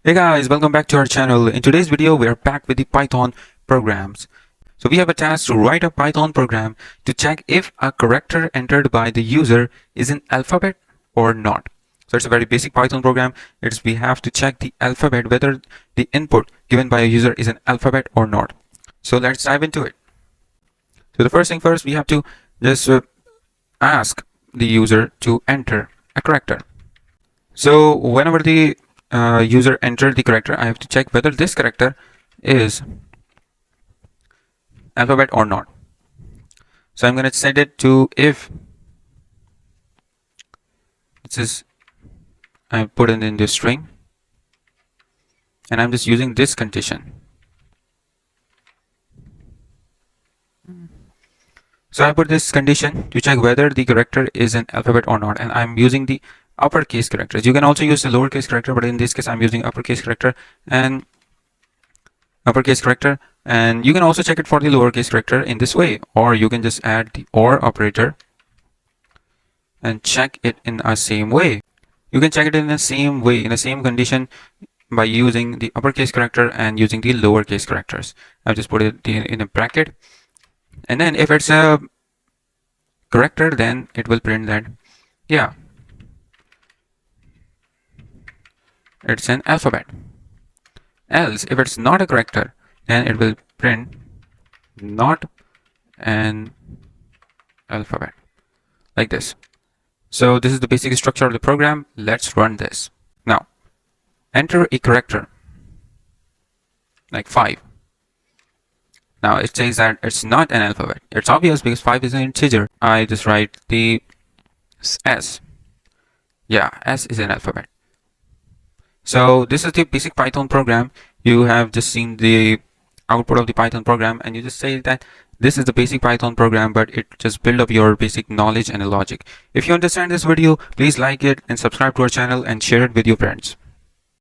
Hey guys, welcome back to our channel. In today's video, we are back with the Python programs. So we have a task to write a Python program to check if a character entered by the user is an alphabet or not. So it's a very basic Python program. We have to check the alphabet, whether the input given by a user is an alphabet or not. So let's dive into it. So the first thing first, we have to just ask the user to enter a character. So whenever the user entered the character, I have to check whether this character is alphabet or not. So I'm going to set it to if this is, I put it in the string, and I'm just using this condition. So I put this condition to check whether the character is an alphabet or not, and I'm using the uppercase characters. You can also use the lowercase character, but in this case I'm using uppercase character, and you can also check it for the lowercase character in this way, or you can just add the or operator and check it in the same way. You can check it in the same way, in the same condition, by using the uppercase character and using the lowercase characters. I've just put it in a bracket, and then if it's a character, then it will print that yeah, it's an alphabet. Else, if it's not a character, then it will print not an alphabet, like this. So this is the basic structure of the program. Let's run this. Now, enter a character like 5. Now it says that it's not an alphabet. It's obvious because 5 is an integer. I just write the S. Yeah, S is an alphabet. So this is the basic Python program. You have just seen the output of the Python program, and you just say that this is the basic Python program, but it just build up your basic knowledge and logic. If you understand this video, please like it and subscribe to our channel and share it with your friends.